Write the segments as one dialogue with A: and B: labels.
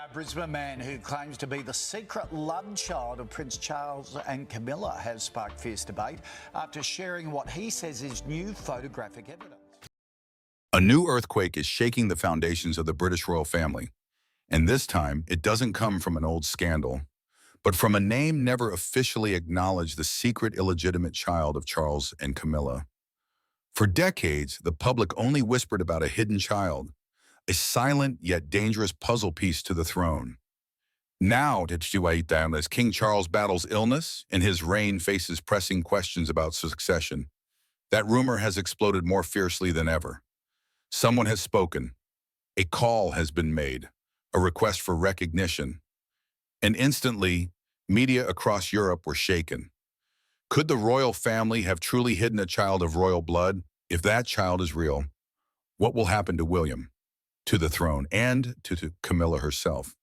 A: A Brisbane man who claims to be the secret love child of Prince Charles and Camilla has sparked fierce debate after sharing what he says is new photographic evidence.
B: A new earthquake is shaking the foundations of the British royal family, and this time it doesn't come from an old scandal, but from a name never officially acknowledged, the secret illegitimate child of Charles and Camilla. For decades, the public only whispered about a hidden child, a silent yet dangerous puzzle piece to the throne. Now, as King Charles battles illness and his reign faces pressing questions about succession, that rumor has exploded more fiercely than ever. Someone has spoken. A call has been made, a request for recognition. And instantly, media across Europe were shaken. Could the royal family have truly hidden a child of royal blood? If that child is real, what will happen to William, to the throne, and to Camilla herself,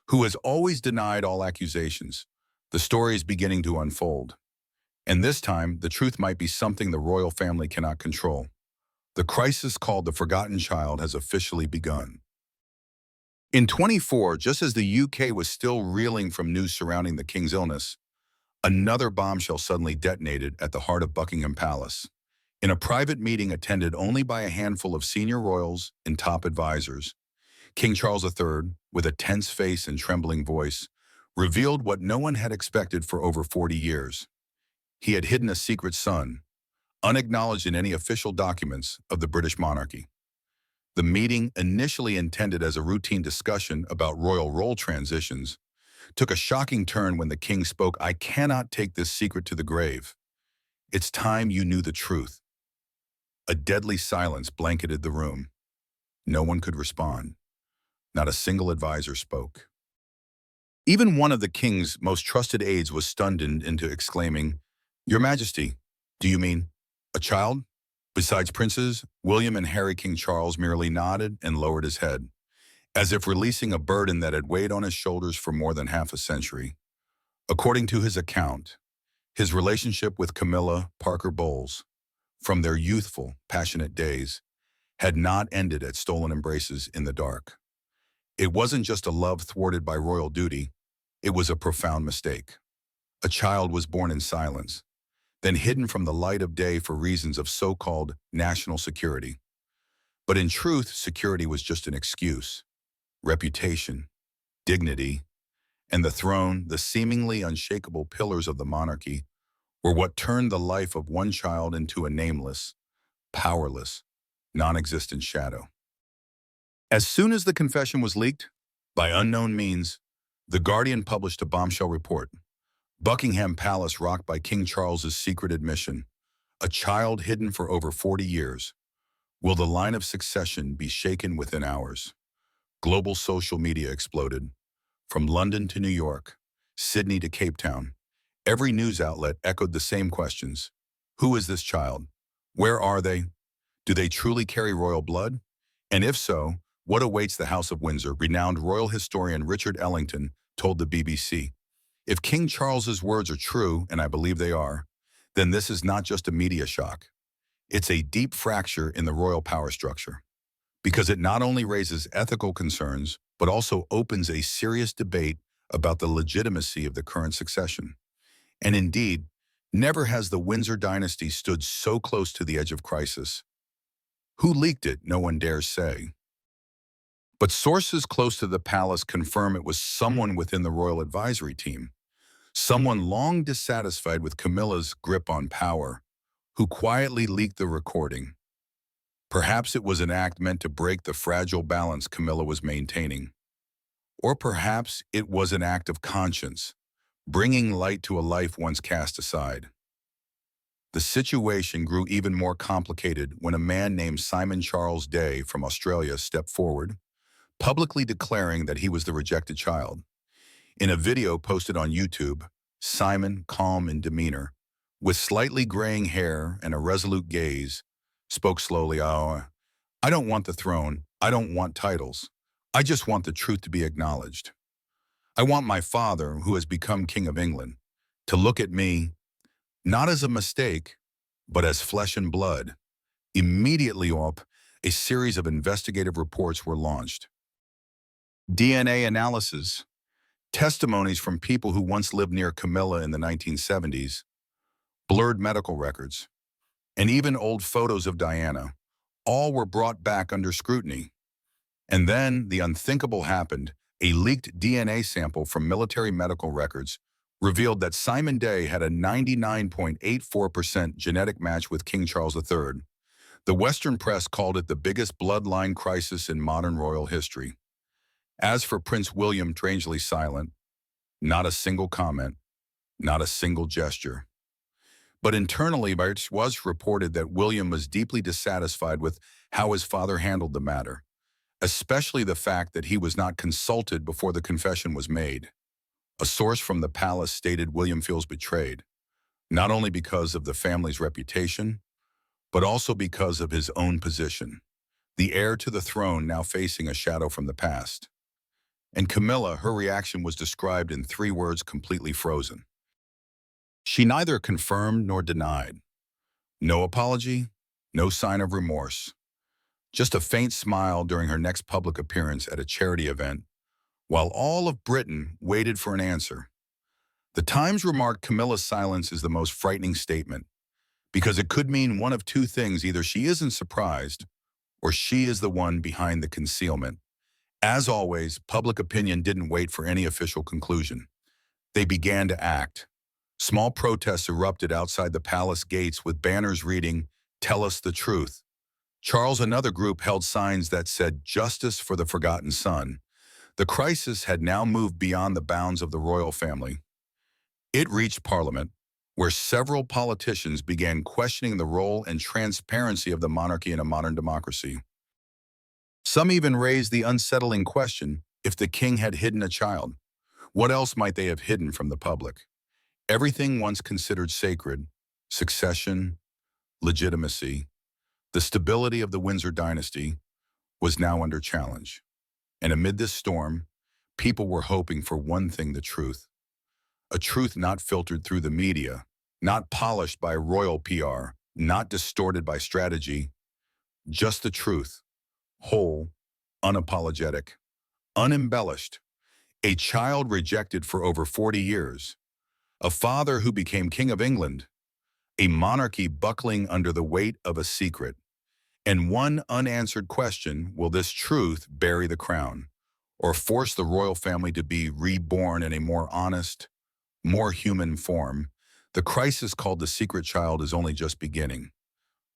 B: who has always denied all accusations? The story is beginning to unfold. And this time, the truth might be something the royal family cannot control. The crisis called the Forgotten Child has officially begun. In 24, just as the UK was still reeling from news surrounding the king's illness, another bombshell suddenly detonated at the heart of Buckingham Palace. In a private meeting attended only by a handful of senior royals and top advisors, King Charles III, with a tense face and trembling voice, revealed what no one had expected for over 40 years. He had hidden a secret son, unacknowledged in any official documents of the British monarchy. The meeting, initially intended as a routine discussion about royal role transitions, took a shocking turn when the king spoke. "I cannot take this secret to the grave. It's time you knew the truth." A deadly silence blanketed the room. No one could respond. Not a single advisor spoke. Even one of the king's most trusted aides was stunned into exclaiming, "Your Majesty, do you mean a child?" Besides princes, William and Harry, King Charles merely nodded and lowered his head, as if releasing a burden that had weighed on his shoulders for more than half a century. According to his account, his relationship with Camilla Parker Bowles, from their youthful, passionate days, had not ended at stolen embraces in the dark. It wasn't just a love thwarted by royal duty, it was a profound mistake. A child was born in silence, then hidden from the light of day for reasons of so-called national security. But in truth, security was just an excuse. Reputation, dignity, and the throne, the seemingly unshakable pillars of the monarchy, were what turned the life of one child into a nameless, powerless, non-existent shadow. As soon as the confession was leaked, by unknown means, The Guardian published a bombshell report. Buckingham Palace rocked by King Charles's secret admission. A child hidden for over 40 years. Will the line of succession be shaken within hours? Global social media exploded. From London to New York, Sydney to Cape Town, every news outlet echoed the same questions. Who is this child? Where are they? Do they truly carry royal blood? And if so, what awaits the House of Windsor? Renowned royal historian Richard Ellington told the BBC. If King Charles's words are true, and I believe they are, then this is not just a media shock. It's a deep fracture in the royal power structure, because it not only raises ethical concerns, but also opens a serious debate about the legitimacy of the current succession. And indeed, never has the Windsor dynasty stood so close to the edge of crisis. Who leaked it? No one dares say. But sources close to the palace confirm it was someone within the royal advisory team, someone long dissatisfied with Camilla's grip on power, who quietly leaked the recording. Perhaps it was an act meant to break the fragile balance Camilla was maintaining. Or perhaps it was an act of conscience, bringing light to a life once cast aside. The situation grew even more complicated when a man named Simon Charles Day from Australia stepped forward, publicly declaring that he was the rejected child. In a video posted on YouTube, Simon, calm in demeanor, with slightly graying hair and a resolute gaze, spoke slowly. "Oh, I don't want the throne. I don't want titles. I just want the truth to be acknowledged. I want my father, who has become King of England, to look at me, not as a mistake, but as flesh and blood." Immediately up, a series of investigative reports were launched. DNA analysis, testimonies from people who once lived near Camilla in the 1970s, blurred medical records, and even old photos of Diana, all were brought back under scrutiny. And then the unthinkable happened. A leaked DNA sample from military medical records revealed that Simon Day had a 99.84% genetic match with King Charles III. The Western press called it the biggest bloodline crisis in modern royal history. As for Prince William, strangely silent, not a single comment, not a single gesture. But internally, it was reported that William was deeply dissatisfied with how his father handled the matter, especially the fact that he was not consulted before the confession was made. A source from the palace stated William feels betrayed, not only because of the family's reputation, but also because of his own position, the heir to the throne now facing a shadow from the past. And Camilla, her reaction was described in 3 words: completely frozen. She neither confirmed nor denied. No apology, no sign of remorse. Just a faint smile during her next public appearance at a charity event, while all of Britain waited for an answer. The Times remarked Camilla's silence is the most frightening statement, because it could mean one of 2 things: either she isn't surprised, or she is the one behind the concealment. As always, public opinion didn't wait for any official conclusion. They began to act. Small protests erupted outside the palace gates with banners reading, "Tell us the truth." Charles, another group, held signs that said, "Justice for the forgotten son." The crisis had now moved beyond the bounds of the royal family. It reached Parliament, where several politicians began questioning the role and transparency of the monarchy in a modern democracy. Some even raised the unsettling question: if the king had hidden a child, what else might they have hidden from the public? Everything once considered sacred, succession, legitimacy, the stability of the Windsor dynasty, was now under challenge. And amid this storm, people were hoping for one thing: the truth. A truth not filtered through the media, not polished by royal PR, not distorted by strategy, just the truth, whole, unapologetic, unembellished. A child rejected for over 40 years, a father who became King of England, a monarchy buckling under the weight of a secret, and one unanswered question: will this truth bury the crown, or force the royal family to be reborn in a more honest, more human form? The crisis called the secret child is only just beginning,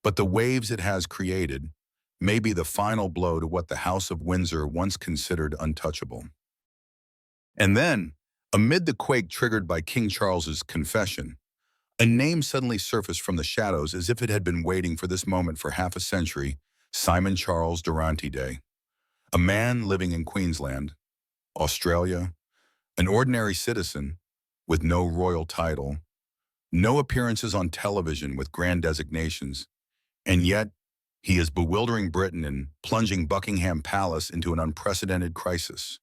B: but the waves it has created may be the final blow to what the House of Windsor once considered untouchable. And then, amid the quake triggered by King Charles's confession, a name suddenly surfaced from the shadows as if it had been waiting for this moment for half a century: Simon Charles Durantiday. A man living in Queensland, Australia, an ordinary citizen with no royal title, no appearances on television with grand designations, and yet he is bewildering Britain and plunging Buckingham Palace into an unprecedented crisis,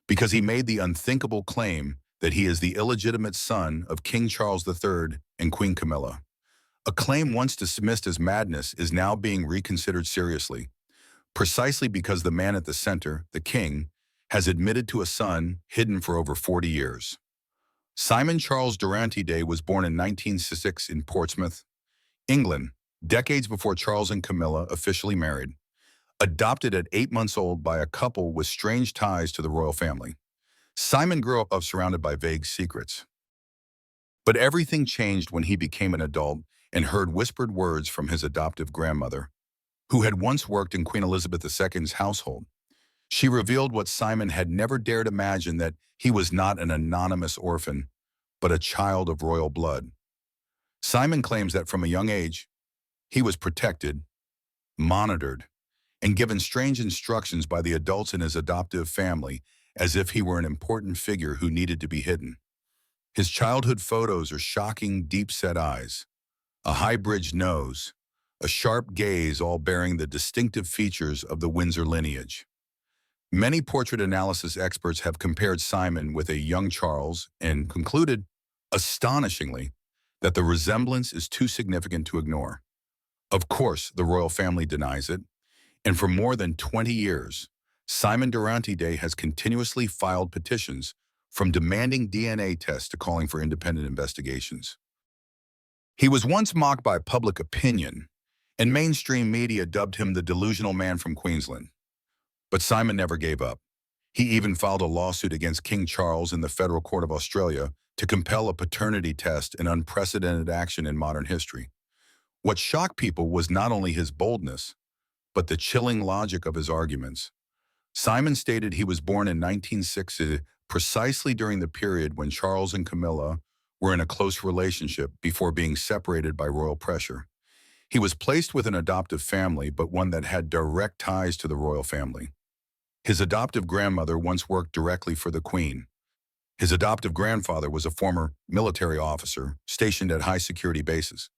B: because he made the unthinkable claim that he is the illegitimate son of King Charles III and Queen Camilla. A claim once dismissed as madness is now being reconsidered seriously, precisely because the man at the center, the king, has admitted to a son hidden for over 40 years. Simon Charles Durantiday was born in 1906 in Portsmouth, England, decades before Charles and Camilla officially married. Adopted at 8 months old by a couple with strange ties to the royal family, Simon grew up surrounded by vague secrets. But everything changed when he became an adult and heard whispered words from his adoptive grandmother, who had once worked in Queen Elizabeth II's household. She revealed what Simon had never dared imagine: that he was not an anonymous orphan, but a child of royal blood. Simon claims that from a young age, he was protected, monitored, and given strange instructions by the adults in his adoptive family, as if he were an important figure who needed to be hidden. His childhood photos are shocking: deep-set eyes, a high-bridged nose, a sharp gaze, all bearing the distinctive features of the Windsor lineage. Many portrait analysis experts have compared Simon with a young Charles and concluded, astonishingly, that the resemblance is too significant to ignore. Of course, the royal family denies it, and for more than 20 years, Simon Durantiday has continuously filed petitions, from demanding DNA tests to calling for independent investigations. He was once mocked by public opinion, and mainstream media dubbed him the delusional man from Queensland. But Simon never gave up. He even filed a lawsuit against King Charles in the Federal Court of Australia to compel a paternity test, an unprecedented action in modern history. What shocked people was not only his boldness, but the chilling logic of his arguments. Simon stated he was born in 1960, precisely during the period when Charles and Camilla were in a close relationship before being separated by royal pressure. He was placed with an adoptive family, but one that had direct ties to the royal family. His adoptive grandmother once worked directly for the Queen. His adoptive grandfather was a former military officer stationed at high-security bases.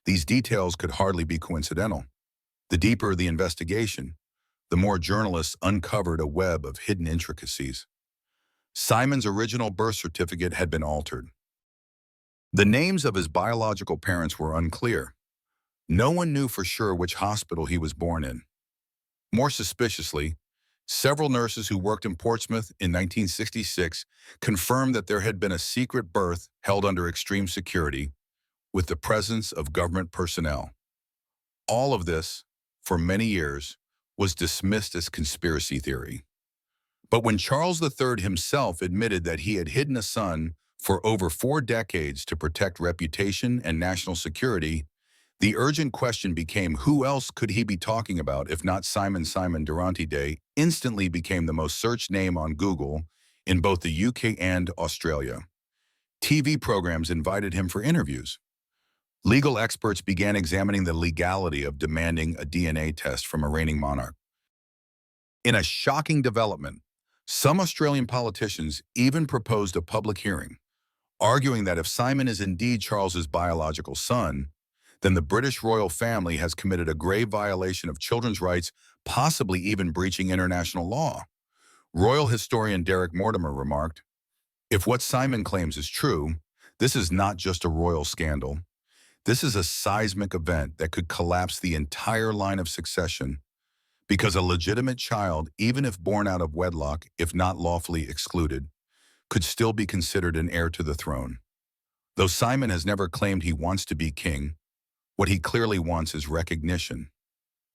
B: These details could hardly be coincidental. The deeper the investigation, the more journalists uncovered a web of hidden intricacies. Simon's original birth certificate had been altered. The names of his biological parents were unclear. No one knew for sure which hospital he was born in. More suspiciously, several nurses who worked in Portsmouth in 1966 confirmed that there had been a secret birth held under extreme security with the presence of government personnel. All of this, for many years, was dismissed as conspiracy theory. But when Charles III himself admitted that he had hidden a son for over 4 decades to protect reputation and national security, the urgent question became, who else could he be talking about if not Simon Durantiday instantly became the most searched name on Google in both the UK and Australia. TV programs invited him for interviews. Legal experts began examining the legality of demanding a DNA test from a reigning monarch. In a shocking development, some Australian politicians even proposed a public hearing, arguing that if Simon is indeed Charles's biological son, then the British royal family has committed a grave violation of children's rights, possibly even breaching international law. Royal historian Derek Mortimer remarked, "If what Simon claims is true, this is not just a royal scandal. This is a seismic event that could collapse the entire line of succession, because a legitimate child, even if born out of wedlock, if not lawfully excluded, could still be considered an heir to the throne. Though Simon has never claimed he wants to be king, what he clearly wants is recognition.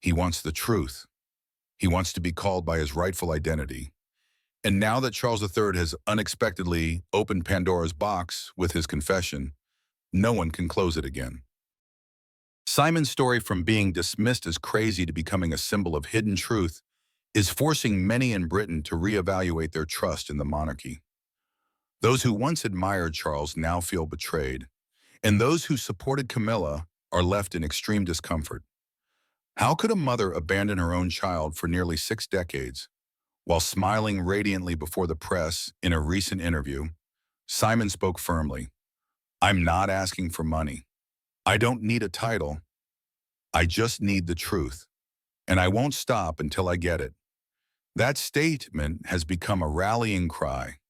B: He wants the truth. He wants to be called by his rightful identity. And now that Charles III has unexpectedly opened Pandora's box with his confession, no one can close it again." Simon's story, from being dismissed as crazy to becoming a symbol of hidden truth, is forcing many in Britain to reevaluate their trust in the monarchy. Those who once admired Charles now feel betrayed, and those who supported Camilla are left in extreme discomfort. How could a mother abandon her own child for nearly 6 decades? While smiling radiantly before the press in a recent interview, Simon spoke firmly, "I'm not asking for money. I don't need a title. I just need the truth, and I won't stop until I get it." That statement has become a rallying cry.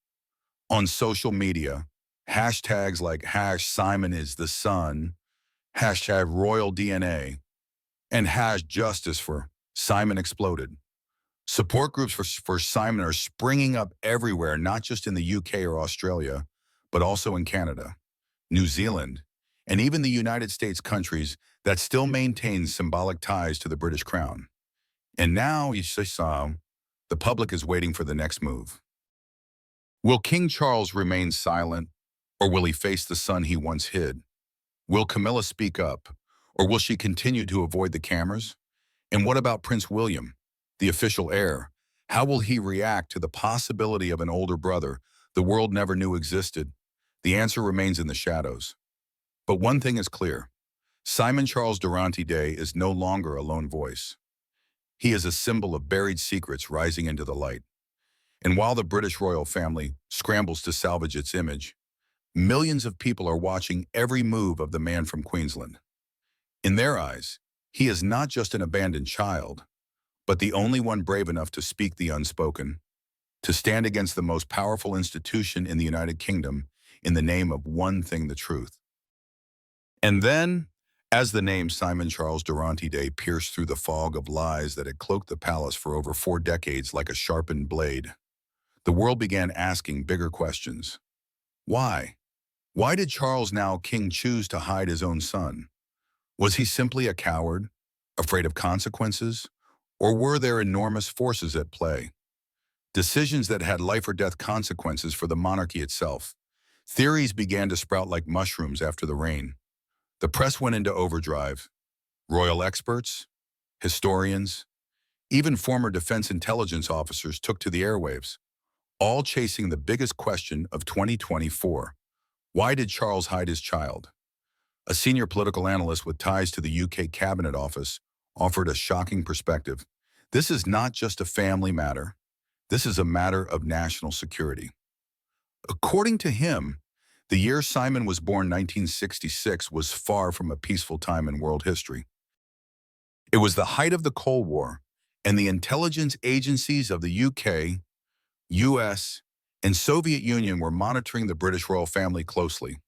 B: On social media, hashtags like #SimonIsTheSon, #RoyalDNA, and #Justice for Simon exploded. Support groups for Simon are springing up everywhere, not just in the UK or Australia, but also in Canada, New Zealand, and even the United States, countries that still maintain symbolic ties to the British crown. And now, the public is waiting for the next move. Will King Charles remain silent, or will he face the son he once hid? Will Camilla speak up, or will she continue to avoid the cameras? And what about Prince William, the official heir? How will he react to the possibility of an older brother the world never knew existed? The answer remains in the shadows. But one thing is clear: Simon Charles Durantiday is no longer a lone voice. He is a symbol of buried secrets rising into the light. And while the British royal family scrambles to salvage its image, millions of people are watching every move of the man from Queensland. In their eyes, he is not just an abandoned child, but the only one brave enough to speak the unspoken, to stand against the most powerful institution in the United Kingdom in the name of one thing: the truth. And then, As the name Simon Charles Durantiday pierced through the fog of lies that had cloaked the palace for over 4 decades like a sharpened blade, the world began asking bigger questions. Why? Why did Charles, now king, choose to hide his own son? Was he simply a coward, afraid of consequences? Or were there enormous forces at play? Decisions that had life or death consequences for the monarchy itself. Theories began to sprout like mushrooms after the reign. The press went into overdrive. Royal experts, historians, even former defense intelligence officers took to the airwaves, all chasing the biggest question of 2024. Why did Charles hide his child? A senior political analyst with ties to the UK Cabinet Office offered a shocking perspective. This is not just a family matter. This is a matter of national security. According to him, the year Simon was born, 1966, was far from a peaceful time in world history. It was the height of the Cold War, and the intelligence agencies of the UK, US, and Soviet Union were monitoring the British royal family closely.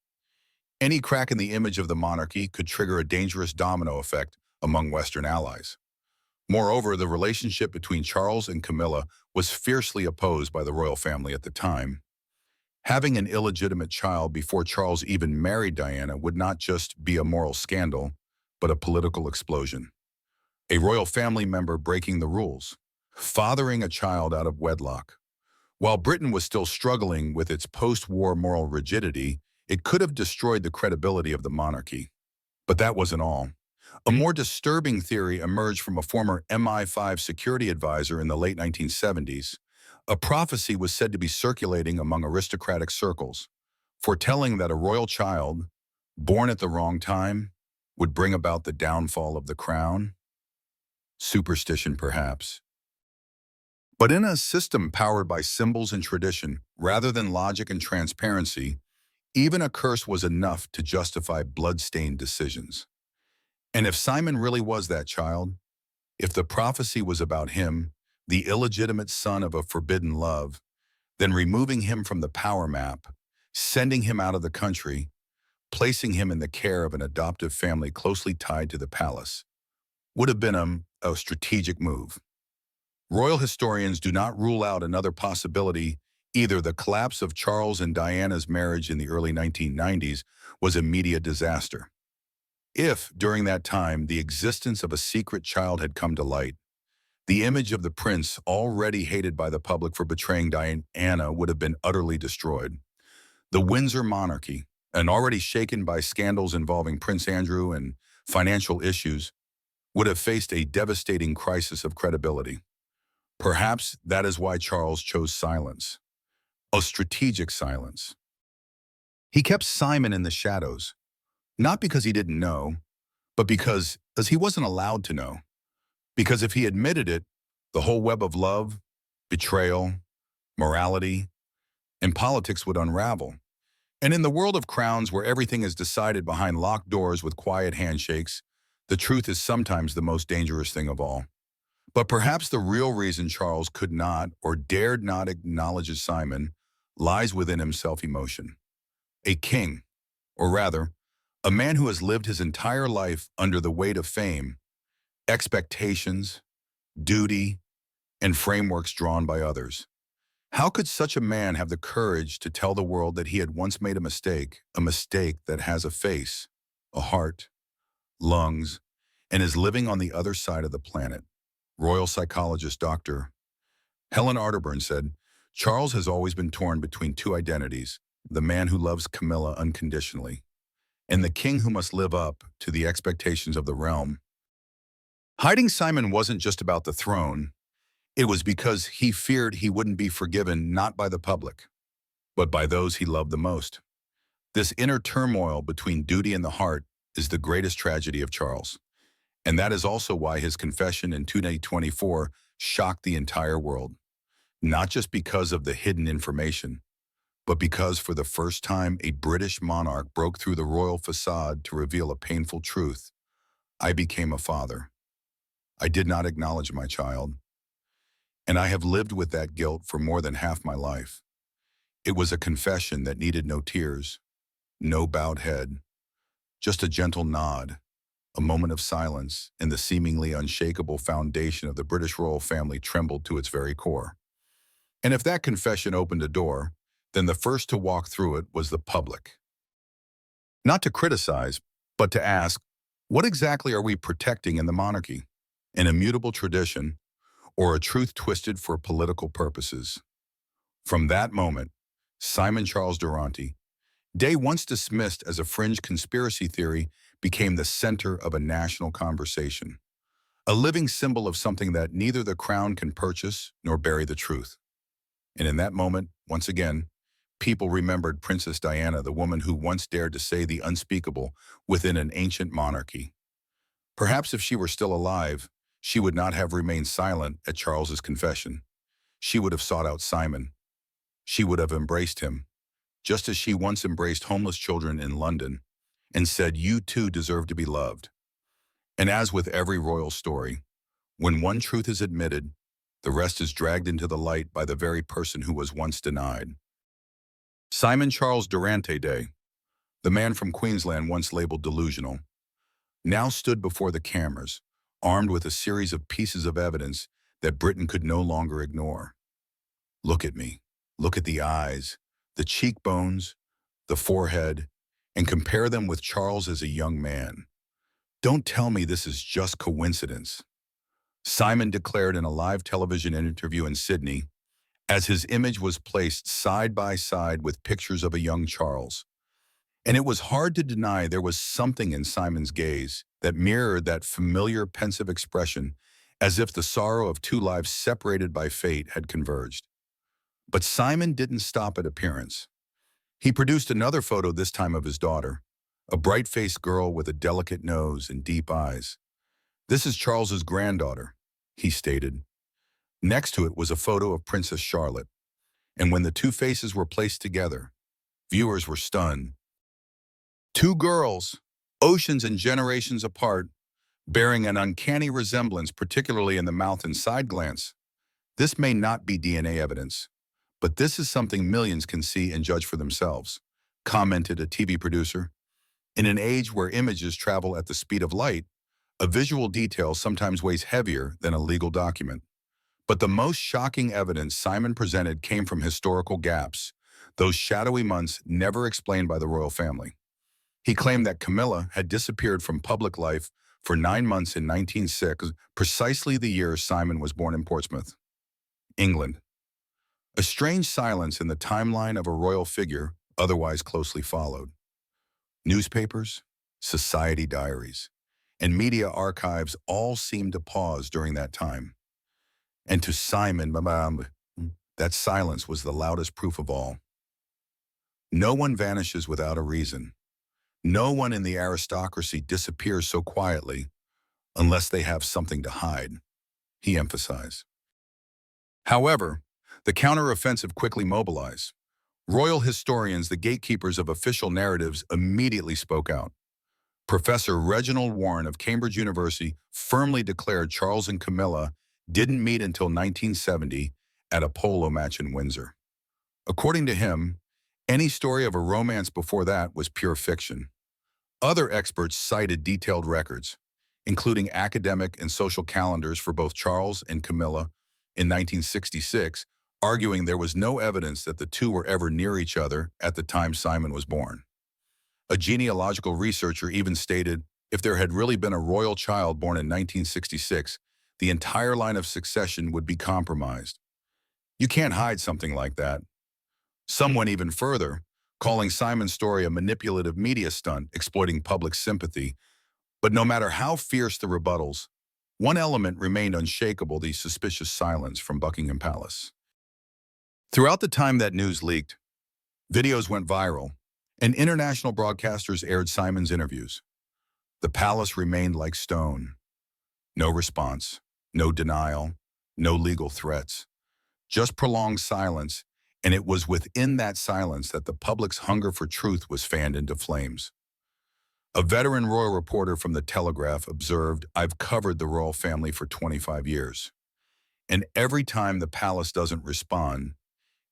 B: Any crack in the image of the monarchy could trigger a dangerous domino effect among Western allies. Moreover, the relationship between Charles and Camilla was fiercely opposed by the royal family at the time. Having an illegitimate child before Charles even married Diana would not just be a moral scandal, but a political explosion. A royal family member breaking the rules, fathering a child out of wedlock. While Britain was still struggling with its post-war moral rigidity, it could have destroyed the credibility of the monarchy. But that wasn't all. A more disturbing theory emerged from a former MI5 security advisor in the late 1970s. A prophecy was said to be circulating among aristocratic circles, foretelling that a royal child, born at the wrong time, would bring about the downfall of the crown. Superstition, perhaps. But in a system powered by symbols and tradition, rather than logic and transparency, even a curse was enough to justify blood-stained decisions. And if Simon really was that child, if the prophecy was about him, the illegitimate son of a forbidden love, then removing him from the power map, sending him out of the country, placing him in the care of an adoptive family closely tied to the palace, would have been a strategic move. Royal historians do not rule out another possibility. Either the collapse of Charles and Diana's marriage in the early 1990s was a media disaster. If, during that time, the existence of a secret child had come to light, the image of the prince, already hated by the public for betraying Diana, would have been utterly destroyed. The Windsor monarchy, and already shaken by scandals involving Prince Andrew and financial issues, would have faced a devastating crisis of credibility. Perhaps that is why Charles chose silence, a strategic silence. He kept Simon in the shadows, not because he didn't know, but because he wasn't allowed to know. Because if he admitted it, the whole web of love, betrayal, morality, and politics would unravel. And in the world of crowns, where everything is decided behind locked doors with quiet handshakes, the truth is sometimes the most dangerous thing of all. But perhaps the real reason Charles could not or dared not acknowledge his Simon lies within himself emotion. A king, or rather, a man who has lived his entire life under the weight of fame, expectations, duty, and frameworks drawn by others. How could such a man have the courage to tell the world that he had once made a mistake that has a face, a heart, lungs, and is living on the other side of the planet? Royal psychologist Dr. Helen Arterburn said, Charles has always been torn between two identities, the man who loves Camilla unconditionally, and the king who must live up to the expectations of the realm. Hiding Simon wasn't just about the throne. It was because he feared he wouldn't be forgiven not by the public, but by those he loved the most. This inner turmoil between duty and the heart is the greatest tragedy of Charles. And that is also why his confession in 2024 shocked the entire world. Not just because of the hidden information, but because for the first time a British monarch broke through the royal facade to reveal a painful truth. I became a father. I did not acknowledge my child. And I have lived with that guilt for more than half my life. It was a confession that needed no tears, no bowed head, just a gentle nod, a moment of silence, and the seemingly unshakable foundation of the British royal family trembled to its very core. And if that confession opened a door, then the first to walk through it was the public. Not to criticize, but to ask, what exactly are we protecting in the monarchy? An immutable tradition, or a truth twisted for political purposes? From that moment, Simon Charles Durantiday, once dismissed as a fringe conspiracy theory, became the center of a national conversation, a living symbol of something that neither the crown can purchase nor bury the truth. And in that moment, once again, people remembered Princess Diana, the woman who once dared to say the unspeakable within an ancient monarchy. Perhaps if she were still alive, she would not have remained silent at Charles's confession. She would have sought out Simon. She would have embraced him, just as she once embraced homeless children in London and said, "You too deserve to be loved." And as with every royal story, when one truth is admitted, the rest is dragged into the light by the very person who was once denied. Simon Charles Durantiday, the man from Queensland once labeled delusional, now stood before the cameras, armed with a series of pieces of evidence that Britain could no longer ignore. Look at me. Look at the eyes, the cheekbones, the forehead, and compare them with Charles as a young man. Don't tell me this is just coincidence. Simon declared in a live television interview in Sydney, as his image was placed side by side with pictures of a young Charles. And it was hard to deny there was something in Simon's gaze that mirrored that familiar pensive expression, as if the sorrow of two lives separated by fate had converged. But Simon didn't stop at appearance. He produced another photo, this time of his daughter, a bright-faced girl with a delicate nose and deep eyes. "This is Charles's granddaughter," he stated. Next to it was a photo of Princess Charlotte, and when the two faces were placed together, viewers were stunned. Two girls, oceans and generations apart, bearing an uncanny resemblance, particularly in the mouth and side glance. This may not be DNA evidence, but this is something millions can see and judge for themselves, commented a TV producer. In an age where images travel at the speed of light, a visual detail sometimes weighs heavier than a legal document. But the most shocking evidence Simon presented came from historical gaps, those shadowy months never explained by the royal family. He claimed that Camilla had disappeared from public life for 9 months in 1906, precisely the year Simon was born in Portsmouth, England. A strange silence in the timeline of a royal figure otherwise closely followed. Newspapers, society diaries, and media archives all seemed to pause during that time. And to Simon, that silence was the loudest proof of all. No one vanishes without a reason. No one in the aristocracy disappears so quietly unless they have something to hide, he emphasized. However, the counteroffensive quickly mobilized. Royal historians, the gatekeepers of official narratives, immediately spoke out. Professor Reginald Warren of Cambridge University firmly declared Charles and Camilla didn't meet until 1970 at a polo match in Windsor. According to him, any story of a romance before that was pure fiction. Other experts cited detailed records, including academic and social calendars for both Charles and Camilla in 1966, arguing there was no evidence that the two were ever near each other at the time Simon was born. A genealogical researcher even stated if there had really been a royal child born in 1966, the entire line of succession would be compromised. You can't hide something like that. Some went even further, calling Simon's story a manipulative media stunt exploiting public sympathy. But no matter how fierce the rebuttals, one element remained unshakable: the suspicious silence from Buckingham Palace. Throughout the time that news leaked, videos went viral, and international broadcasters aired Simon's interviews. The palace remained like stone. No response, no denial, no legal threats, just prolonged silence, and it was within that silence that the public's hunger for truth was fanned into flames. A veteran royal reporter from The Telegraph observed, "I've covered the royal family for 25 years, and every time the palace doesn't respond,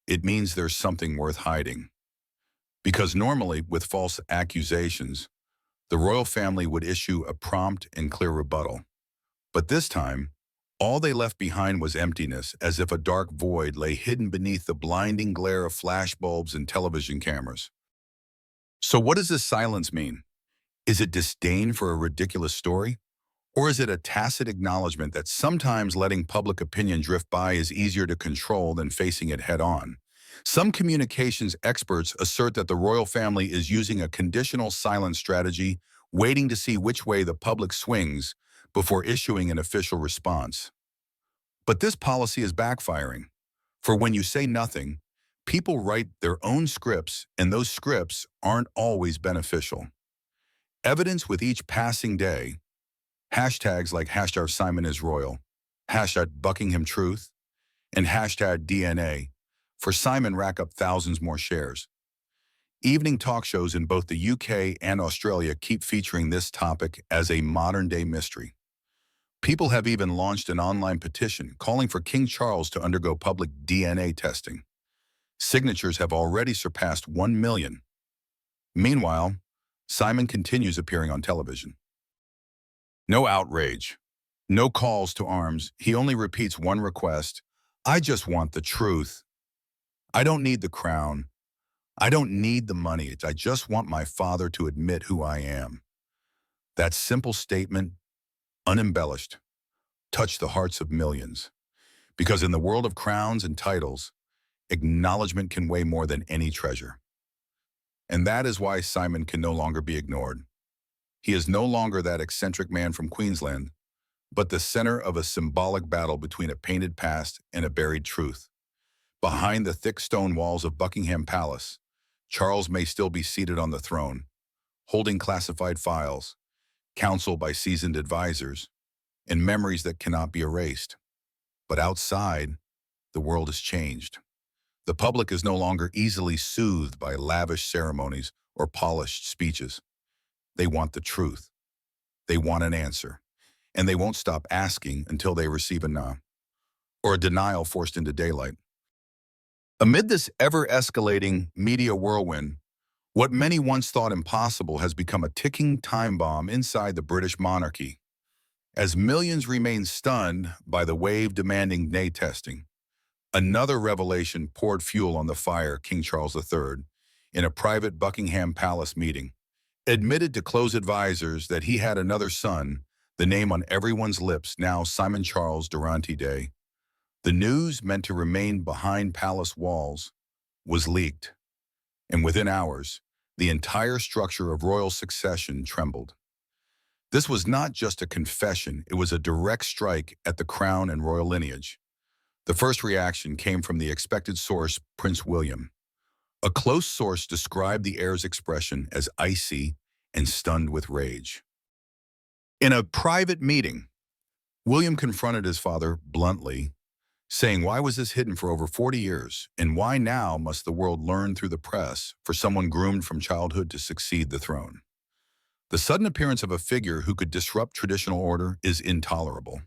B: it means there's something worth hiding. Because normally, with false accusations, the royal family would issue a prompt and clear rebuttal. But this time, all they left behind was emptiness, as if a dark void lay hidden beneath the blinding glare of flashbulbs and television cameras. So what does this silence mean? Is it disdain for a ridiculous story? Or is it a tacit acknowledgement that sometimes letting public opinion drift by is easier to control than facing it head-on? Some communications experts assert that the royal family is using a conditional silence strategy, waiting to see which way the public swings before issuing an official response. But this policy is backfiring. For when you say nothing, people write their own scripts, and those scripts aren't always beneficial. Evidence with each passing day, hashtags like hashtag Simon is royal, hashtag Buckingham truth, and hashtag DNA, for Simon rack up thousands more shares. Evening talk shows in both the UK and Australia keep featuring this topic as a modern-day mystery. People have even launched an online petition calling for King Charles to undergo public DNA testing. Signatures have already surpassed 1 million. Meanwhile, Simon continues appearing on television. No outrage, no calls to arms. He only repeats one request: I just want the truth. I don't need the crown. I don't need the money. I just want my father to admit who I am. That simple statement, unembellished, touched the hearts of millions. Because in the world of crowns and titles, acknowledgement can weigh more than any treasure. And that is why Simon can no longer be ignored. He is no longer that eccentric man from Queensland, but the center of a symbolic battle between a painted past and a buried truth. Behind the thick stone walls of Buckingham Palace, Charles may still be seated on the throne, holding classified files, counseled by seasoned advisors, and memories that cannot be erased. But outside, the world has changed. The public is no longer easily soothed by lavish ceremonies or polished speeches. They want the truth. They want an answer. And they won't stop asking until they receive a no, or a denial forced into daylight. Amid this ever-escalating media whirlwind, what many once thought impossible has become a ticking time bomb inside the British monarchy. As millions remain stunned by the wave demanding DNA testing, another revelation poured fuel on the fire. King Charles III, in a private Buckingham Palace meeting, admitted to close advisors that he had another son, the name on everyone's lips now, Simon Charles Durantiday. The news, meant to remain behind palace walls, was leaked, and within hours, the entire structure of royal succession trembled. This was not just a confession, it was a direct strike at the crown and royal lineage. The first reaction came from the expected source, Prince William. A close source described the heir's expression as icy and stunned with rage. In a private meeting, William confronted his father bluntly, saying, why was this hidden for over 40 years, and why now must the world learn through the press for someone groomed from childhood to succeed the throne? The sudden appearance of a figure who could disrupt traditional order is intolerable.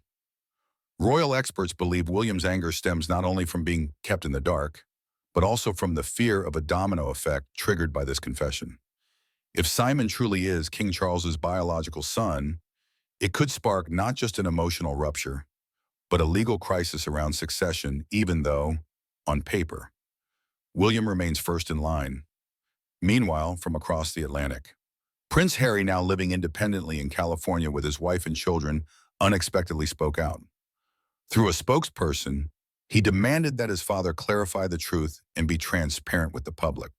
B: Royal experts believe William's anger stems not only from being kept in the dark, but also from the fear of a domino effect triggered by this confession. If Simon truly is King Charles's biological son, it could spark not just an emotional rupture, but a legal crisis around succession, even though, on paper, William remains first in line. Meanwhile, from across the Atlantic, Prince Harry, now living independently in California with his wife and children, unexpectedly spoke out. Through a spokesperson, he demanded that his father clarify the truth and be transparent with the public.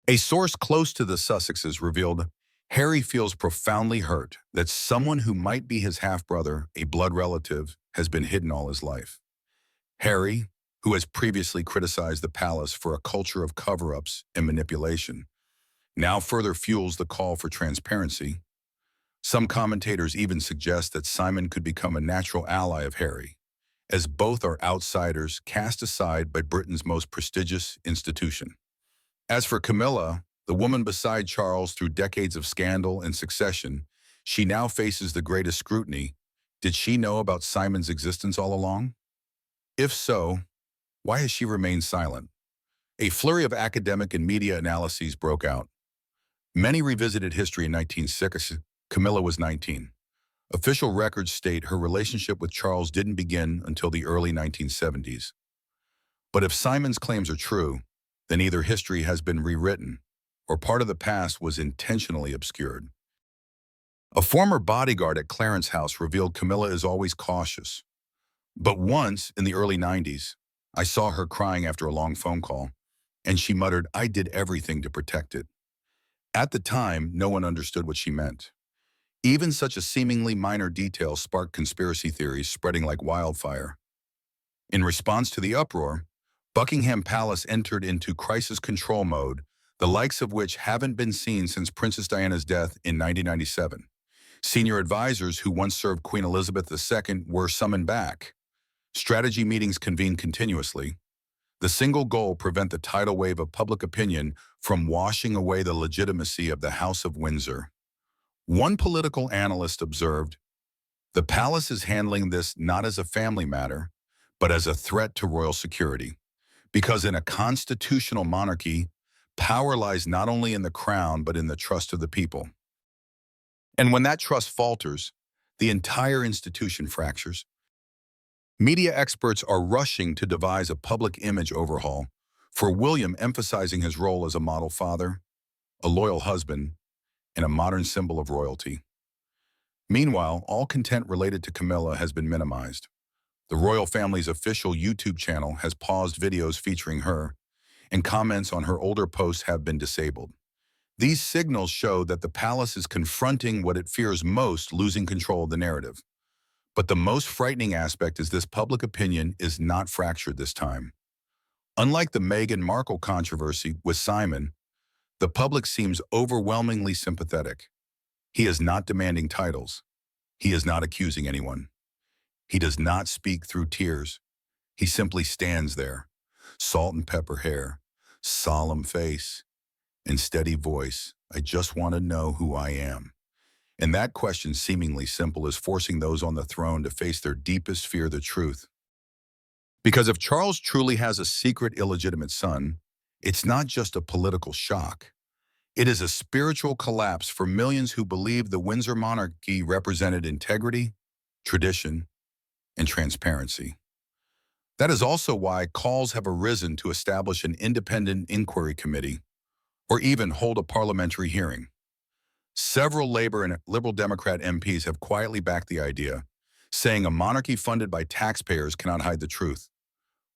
B: A source close to the Sussexes revealed Harry feels profoundly hurt that someone who might be his half-brother, a blood relative, has been hidden all his life. Harry, who has previously criticized the palace for a culture of cover-ups and manipulation, now further fuels the call for transparency. Some commentators even suggest that Simon could become a natural ally of Harry, as both are outsiders cast aside by Britain's most prestigious institution. As for Camilla, the woman beside Charles through decades of scandal and succession, she now faces the greatest scrutiny. Did she know about Simon's existence all along? If so, why has she remained silent? A flurry of academic and media analyses broke out. Many revisited history in 1960. Camilla was 19. Official records state her relationship with Charles didn't begin until the early 1970s. But if Simon's claims are true, then either history has been rewritten or part of the past was intentionally obscured. A former bodyguard at Clarence House revealed Camilla is always cautious. But once, in the early 90s, I saw her crying after a long phone call, and she muttered, "I did everything to protect it." At the time, no one understood what she meant. Even such a seemingly minor detail sparked conspiracy theories spreading like wildfire. In response to the uproar, Buckingham Palace entered into crisis control mode, the likes of which haven't been seen since Princess Diana's death in 1997. Senior advisors who once served Queen Elizabeth II were summoned back. Strategy meetings convened continuously. The single goal: prevent the tidal wave of public opinion from washing away the legitimacy of the House of Windsor. One political analyst observed, "The palace is handling this not as a family matter, but as a threat to royal security. Because in a constitutional monarchy, power lies not only in the crown, but in the trust of the people. And when that trust falters, the entire institution fractures." Media experts are rushing to devise a public image overhaul for William, emphasizing his role as a model father, a loyal husband, and a modern symbol of royalty. Meanwhile, all content related to Camilla has been minimized. The royal family's official YouTube channel has paused videos featuring her, and comments on her older posts have been disabled. These signals show that the palace is confronting what it fears most: losing control of the narrative. But the most frightening aspect is this: public opinion is not fractured this time. Unlike the Meghan Markle controversy with Simon, the public seems overwhelmingly sympathetic. He is not demanding titles. He is not accusing anyone. He does not speak through tears. He simply stands there, salt and pepper hair, solemn face, and steady voice. "I just want to know who I am." And that question, seemingly simple, is forcing those on the throne to face their deepest fear: the truth. Because if Charles truly has a secret illegitimate son, it's not just a political shock. It is a spiritual collapse for millions who believe the Windsor monarchy represented integrity, tradition, and transparency. That is also why calls have arisen to establish an independent inquiry committee, or even hold a parliamentary hearing. Several Labour and Liberal Democrat MPs have quietly backed the idea, saying a monarchy funded by taxpayers cannot hide the truth.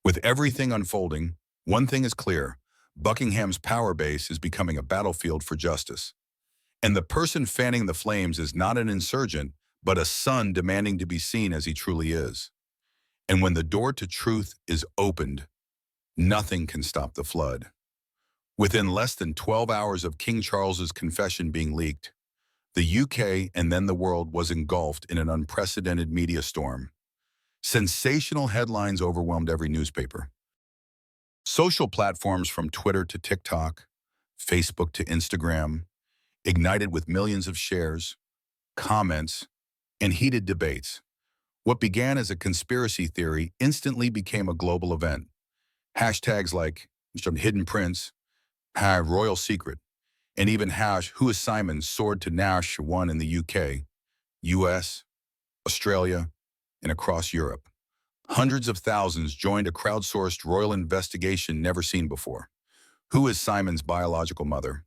B: With everything unfolding, one thing is clear: Buckingham's power base is becoming a battlefield for justice. And the person fanning the flames is not an insurgent, but a son demanding to be seen as he truly is. And when the door to truth is opened, nothing can stop the flood. Within less than 12 hours of King Charles's confession being leaked, the UK and then the world was engulfed in an unprecedented media storm. Sensational headlines overwhelmed every newspaper. Social platforms from Twitter to TikTok, Facebook to Instagram, ignited with millions of shares, comments, and heated debates. What began as a conspiracy theory instantly became a global event. Hashtags like "Hidden Prince," "Royal Secret," and even "Who is Simon" soared to #1 in the UK, US, Australia, and across Europe. Hundreds of thousands joined a crowdsourced royal investigation never seen before. Who is Simon's biological mother?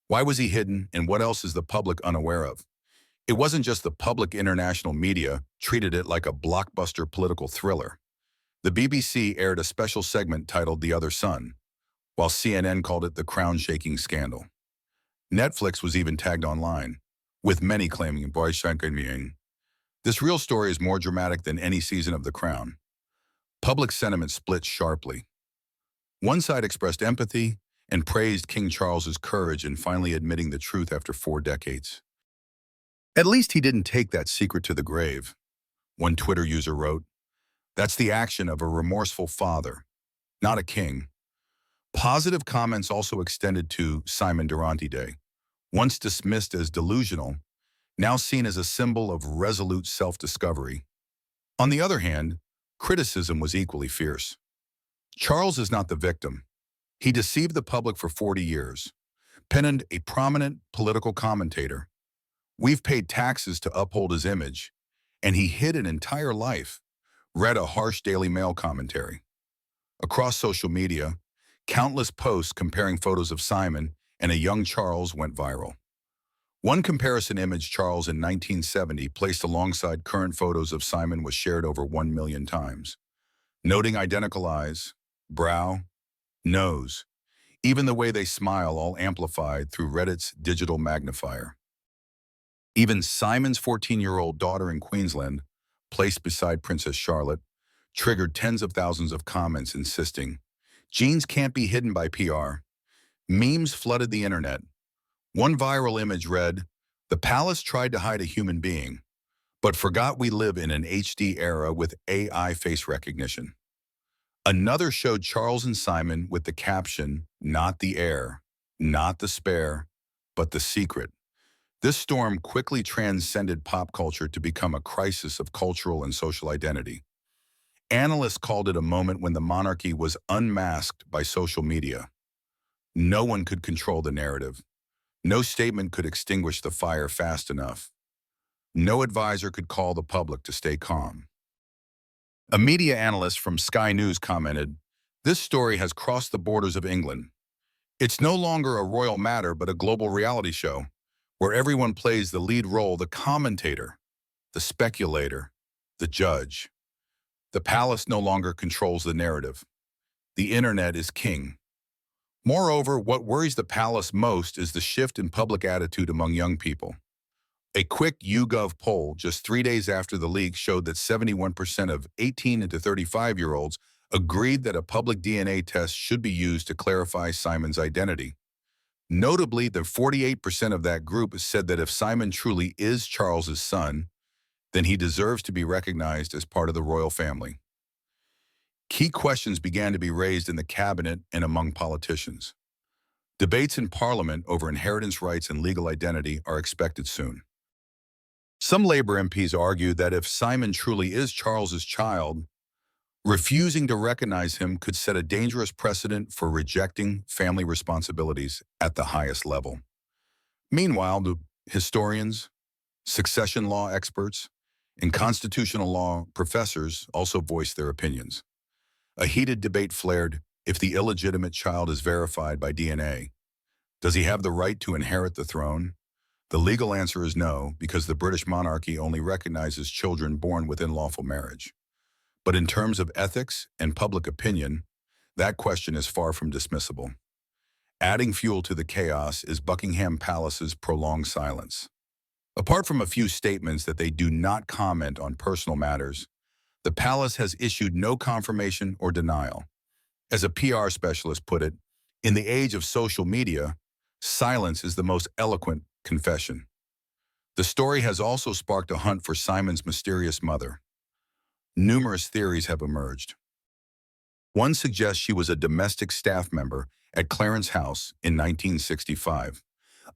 B: Why was he hidden, and what else is the public unaware of? It wasn't just the public. International media treated it like a blockbuster political thriller. The BBC aired a special segment titled "The Other Son," while CNN called it the crown-shaking scandal. Netflix was even tagged online, with many claiming this real story is more dramatic than any season of The Crown. Public sentiment split sharply. One side expressed empathy and praised King Charles's courage in finally admitting the truth after 4 decades. "At least he didn't take that secret to the grave," one Twitter user wrote. "That's the action of a remorseful father, not a king." Positive comments also extended to Simon Durantiday, once dismissed as delusional, now seen as a symbol of resolute self-discovery. On the other hand, criticism was equally fierce. Charles is not the victim. He deceived the public for 40 years. penned a prominent political commentator. We've paid taxes to uphold his image, and he hid an entire life, read a harsh Daily Mail commentary. Across social media, countless posts comparing photos of Simon and a young Charles went viral. One comparison image Charles in 1970 placed alongside current photos of Simon was shared over 1 million times, noting identical eyes, brow, nose, even the way they smile all amplified through Reddit's digital magnifier. Even Simon's 14-year-old daughter in Queensland, placed beside Princess Charlotte, triggered tens of thousands of comments insisting, "Genes can't be hidden by PR." Memes flooded the internet. One viral image read, "The palace tried to hide a human being, but forgot we live in an HD era with AI face recognition." Another showed Charles and Simon with the caption, "Not the heir, not the spare, but the secret." This storm quickly transcended pop culture to become a crisis of cultural and social identity. Analysts called it a moment when the monarchy was unmasked by social media. No one could control the narrative. No statement could extinguish the fire fast enough. No advisor could call the public to stay calm. A media analyst from Sky News commented, "This story has crossed the borders of England. It's no longer a royal matter but a global reality show, where everyone plays the lead role, the commentator, the speculator, the judge. The palace no longer controls the narrative. The internet is king." Moreover, what worries the palace most is the shift in public attitude among young people. A quick YouGov poll just 3 days after the leak showed that 71% of 18 to 35-year-olds agreed that a public DNA test should be used to clarify Simon's identity. Notably, the 48% of that group said that if Simon truly is Charles's son, then he deserves to be recognized as part of the royal family. Key questions began to be raised in the cabinet and among politicians. Debates in Parliament over inheritance rights and legal identity are expected soon. Some Labour MPs argue that if Simon truly is Charles's child, refusing to recognize him could set a dangerous precedent for rejecting family responsibilities at the highest level. Meanwhile, the historians, succession law experts, and constitutional law professors also voiced their opinions. A heated debate flared: if the illegitimate child is verified by DNA, does he have the right to inherit the throne? The legal answer is no, because the British monarchy only recognizes children born within lawful marriage. But in terms of ethics and public opinion, that question is far from dismissible. Adding fuel to the chaos is Buckingham Palace's prolonged silence. Apart from a few statements that they do not comment on personal matters, the palace has issued no confirmation or denial. As a PR specialist put it, in the age of social media, silence is the most eloquent confession. The story has also sparked a hunt for Simon's mysterious mother. Numerous theories have emerged. One suggests she was a domestic staff member at Clarence House in 1965.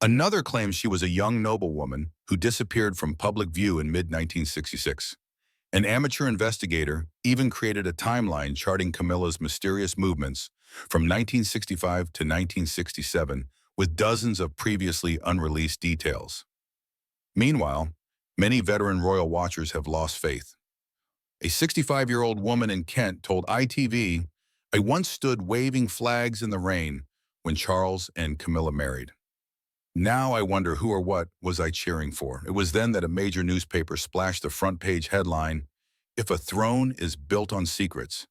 B: Another claims she was a young noblewoman who disappeared from public view in mid-1966. An amateur investigator even created a timeline charting Camilla's mysterious movements from 1965 to 1967 with dozens of previously unreleased details. Meanwhile, many veteran royal watchers have lost faith. A 65-year-old woman in Kent told ITV, "I once stood waving flags in the rain when Charles and Camilla married. Now I wonder who or what was I cheering for." It was then that a major newspaper splashed the front page headline, "If a throne is built on secrets,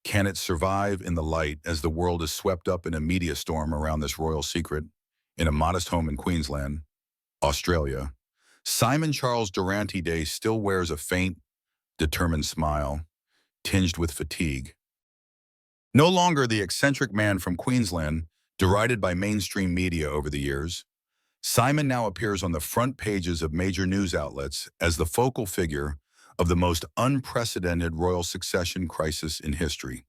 B: can it survive in the light?" As the world is swept up in a media storm around this royal secret, in a modest home in Queensland, Australia, Simon Charles Durantiday still wears a faint, determined smile, tinged with fatigue. No longer the eccentric man from Queensland, derided by mainstream media over the years, Simon now appears on the front pages of major news outlets as the focal figure of the most unprecedented royal succession crisis in history.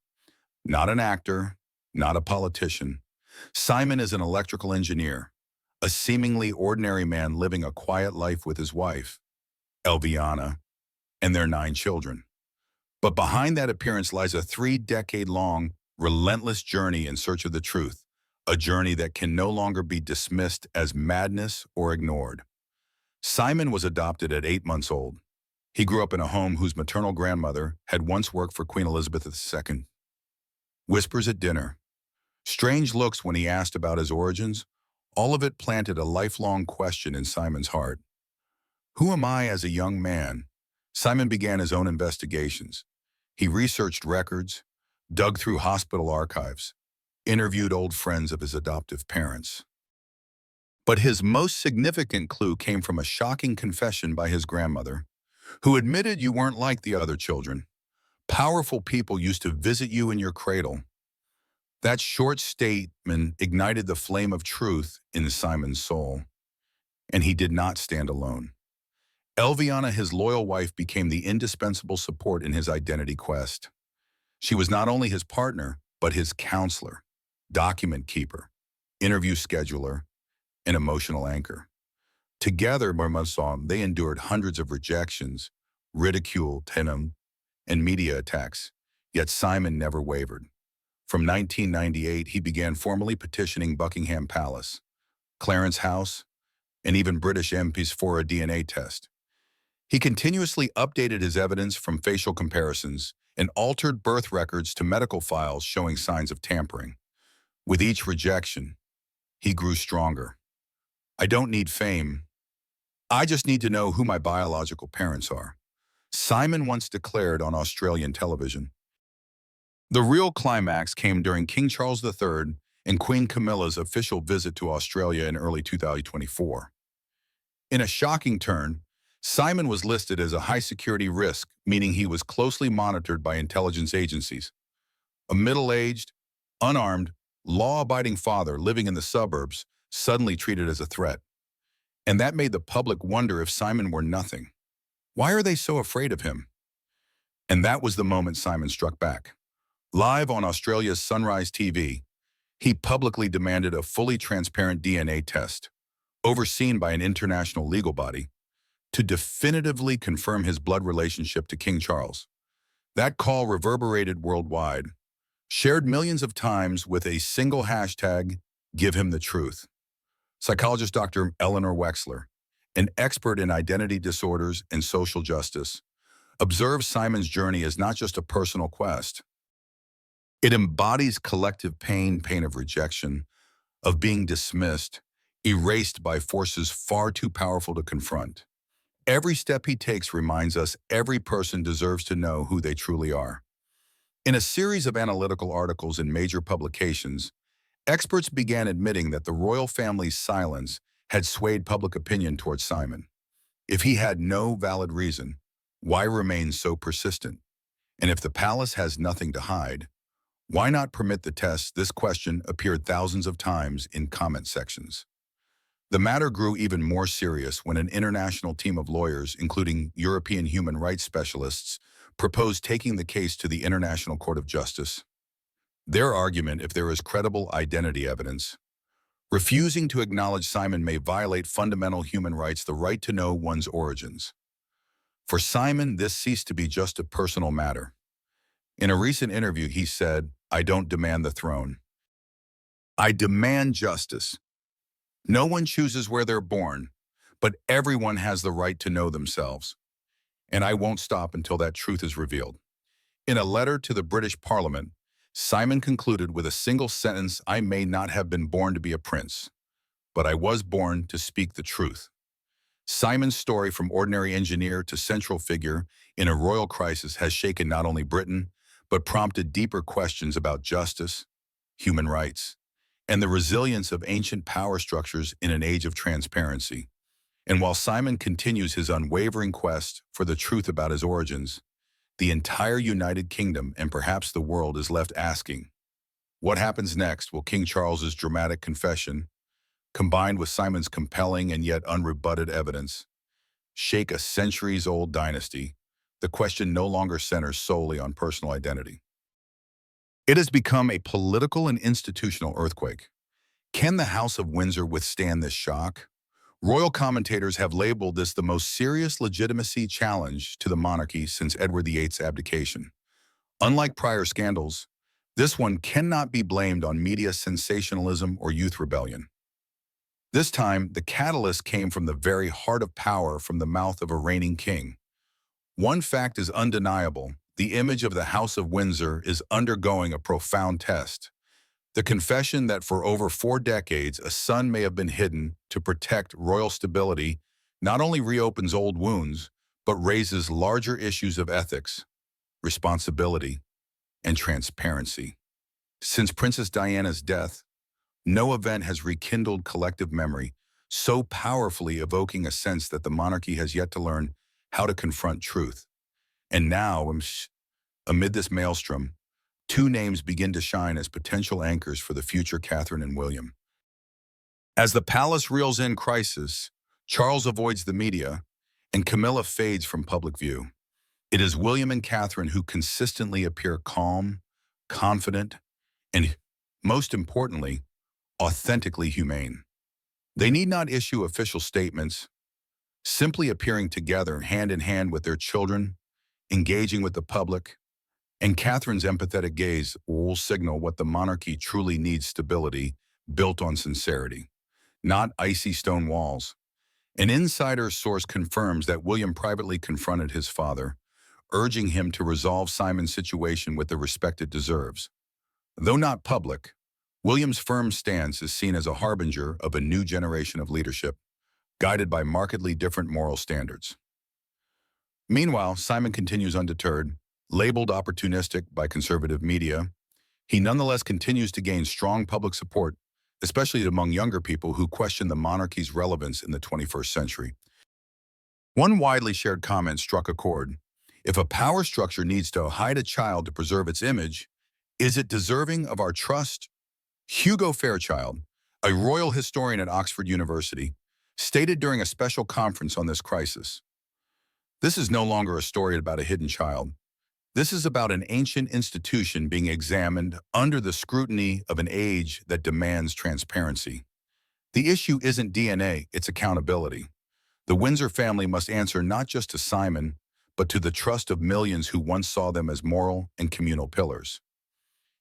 B: Not an actor, not a politician. Simon is an electrical engineer, a seemingly ordinary man living a quiet life with his wife, Elviana, and their 9 children. But behind that appearance lies a 3-decade-long, relentless journey in search of the truth, a journey that can no longer be dismissed as madness or ignored. Simon was adopted at 8 months old. He grew up in a home whose maternal grandmother had once worked for Queen Elizabeth II. Whispers at dinner, strange looks when he asked about his origins, all of it planted a lifelong question in Simon's heart. Who am I as a young man? Simon began his own investigations. He researched records, dug through hospital archives, interviewed old friends of his adoptive parents. But his most significant clue came from a shocking confession by his grandmother, who admitted you weren't like the other children. Powerful people used to visit you in your cradle. That short statement ignited the flame of truth in Simon's soul, and he did not stand alone. Elviana, his loyal wife, became the indispensable support in his identity quest. She was not only his partner, but his counselor, document keeper, interview scheduler, and emotional anchor. Together, they endured hundreds of rejections, ridicule, tenom, and media attacks, yet Simon never wavered. From 1998, he began formally petitioning Buckingham Palace, Clarence House, and even British MPs for a DNA test. He continuously updated his evidence from facial comparisons and altered birth records to medical files showing signs of tampering. With each rejection, he grew stronger. I don't need fame. I just need to know who my biological parents are, Simon once declared on Australian television. The real climax came during King Charles III and Queen Camilla's official visit to Australia in early 2024. In a shocking turn, Simon was listed as a high-security risk, meaning he was closely monitored by intelligence agencies. A middle-aged, unarmed, law-abiding father living in the suburbs suddenly treated as a threat. And that made the public wonder if Simon were nothing. Why are they so afraid of him? And that was the moment Simon struck back. Live on Australia's Sunrise TV, he publicly demanded a fully transparent DNA test, overseen by an international legal body, to definitively confirm his blood relationship to King Charles. That call reverberated worldwide, shared millions of times with a single hashtag, "Give him the truth." Psychologist Dr. Eleanor Wexler, an expert in identity disorders and social justice, observes Simon's journey as not just a personal quest. It embodies collective pain of rejection, of being dismissed, erased by forces far too powerful to confront. Every step he takes reminds us every person deserves to know who they truly are. In a series of analytical articles in major publications, experts began admitting that the royal family's silence had swayed public opinion towards Simon. If he had no valid reason, why remain so persistent? And if the palace has nothing to hide, why not permit the test? This question appeared thousands of times in comment sections. The matter grew even more serious when an international team of lawyers, including European human rights specialists, proposed taking the case to the International Court of Justice. Their argument, if there is credible identity evidence, refusing to acknowledge Simon may violate fundamental human rights, the right to know one's origins. For Simon, this ceased to be just a personal matter. In a recent interview, he said, "I don't demand the throne. I demand justice. No one chooses where they're born, but everyone has the right to know themselves. And I won't stop until that truth is revealed." In a letter to the British Parliament, Simon concluded with a single sentence, "I may not have been born to be a prince, but I was born to speak the truth." Simon's story, from ordinary engineer to central figure in a royal crisis, has shaken not only Britain, but prompted deeper questions about justice, human rights, and the resilience of ancient power structures in an age of transparency. And while Simon continues his unwavering quest for the truth about his origins, the entire United Kingdom and perhaps the world is left asking, what happens next? Will King Charles's dramatic confession, combined with Simon's compelling and yet unrebutted evidence, shake a centuries-old dynasty? The question no longer centers solely on personal identity. It has become a political and institutional earthquake. Can the House of Windsor withstand this shock? Royal commentators have labeled this the most serious legitimacy challenge to the monarchy since Edward VIII's abdication. Unlike prior scandals, This one cannot be blamed on media sensationalism or youth rebellion. This time, the catalyst came from the very heart of power from the mouth of a reigning king. One fact is undeniable. The image of the House of Windsor is undergoing a profound test. The confession that for over 4 decades a son may have been hidden to protect royal stability not only reopens old wounds, but raises larger issues of ethics, responsibility, and transparency. Since Princess Diana's death, no event has rekindled collective memory, so powerfully evoking a sense that the monarchy has yet to learn how to confront truth. And now, amid this maelstrom, 2 names begin to shine as potential anchors for the future Catherine and William. As the palace reels in crisis, Charles avoids the media, and Camilla fades from public view. It is William and Catherine who consistently appear calm, confident, and, most importantly, authentically humane. They need not issue official statements, simply appearing together hand in hand with their children, engaging with the public, and Catherine's empathetic gaze will signal what the monarchy truly needs: stability built on sincerity, not icy stone walls. An insider source confirms that William privately confronted his father, urging him to resolve Simon's situation with the respect it deserves. Though not public, William's firm stance is seen as a harbinger of a new generation of leadership, guided by markedly different moral standards. Meanwhile, Simon continues undeterred. Labeled opportunistic by conservative media, he nonetheless continues to gain strong public support, especially among younger people who question the monarchy's relevance in the 21st century. One widely shared comment struck a chord. If a power structure needs to hide a child to preserve its image, is it deserving of our trust? Hugo Fairchild, a royal historian at Oxford University, stated during a special conference on this crisis, "This is no longer a story about a hidden child. This is about an ancient institution being examined under the scrutiny of an age that demands transparency. The issue isn't DNA, it's accountability. The Windsor family must answer not just to Simon, but to the trust of millions who once saw them as moral and communal pillars."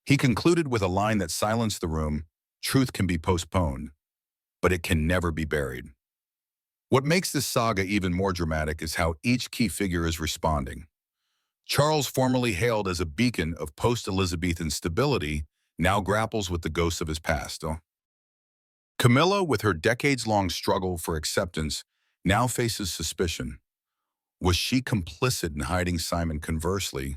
B: He concluded with a line that silenced the room: "Truth can be postponed, but it can never be buried." What makes this saga even more dramatic is how each key figure is responding. Charles, formerly hailed as a beacon of post-Elizabethan stability, now grapples with the ghosts of his past. Camilla, with her decades-long struggle for acceptance, now faces suspicion. Was she complicit in hiding Simon? Conversely,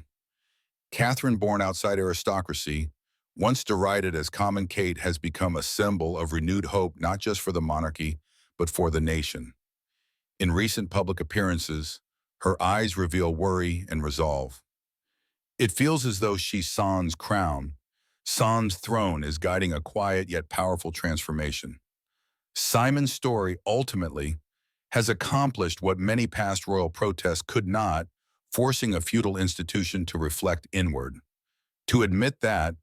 B: Catherine, born outside aristocracy, once derided as common Kate, has become a symbol of renewed hope not just for the monarchy, but for the nation. In recent public appearances, her eyes reveal worry and resolve. It feels as though she's San's crown. San's throne is guiding a quiet yet powerful transformation. Simon's story ultimately has accomplished what many past royal protests could not, forcing a feudal institution to reflect inward. To admit that,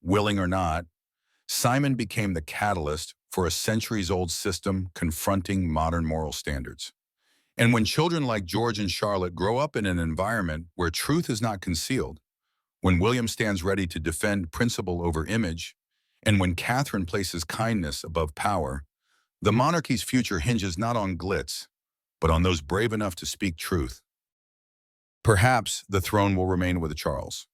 B: willing or not, Simon became the catalyst for a centuries-old system confronting modern moral standards. And when children like George and Charlotte grow up in an environment where truth is not concealed, when William stands ready to defend principle over image, and when Catherine places kindness above power, the monarchy's future hinges not on glitz, but on those brave enough to speak truth. Perhaps the throne will remain with Charles,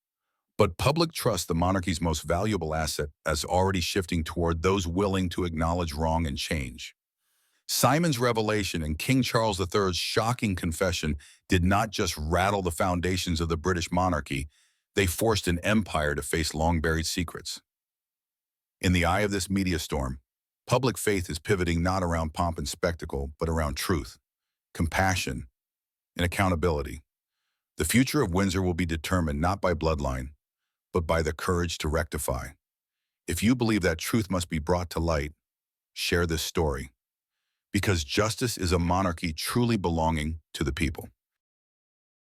B: but public trust, the monarchy's most valuable asset, is already shifting toward those willing to acknowledge wrong and change. Simon's revelation and King Charles III's shocking confession did not just rattle the foundations of the British monarchy, they forced an empire to face long-buried secrets. In the eye of this media storm, public faith is pivoting not around pomp and spectacle, but around truth, compassion, and accountability. The future of Windsor will be determined not by bloodline, but by the courage to rectify. If you believe that truth must be brought to light, share this story. Because justice is a monarchy truly belonging to the people.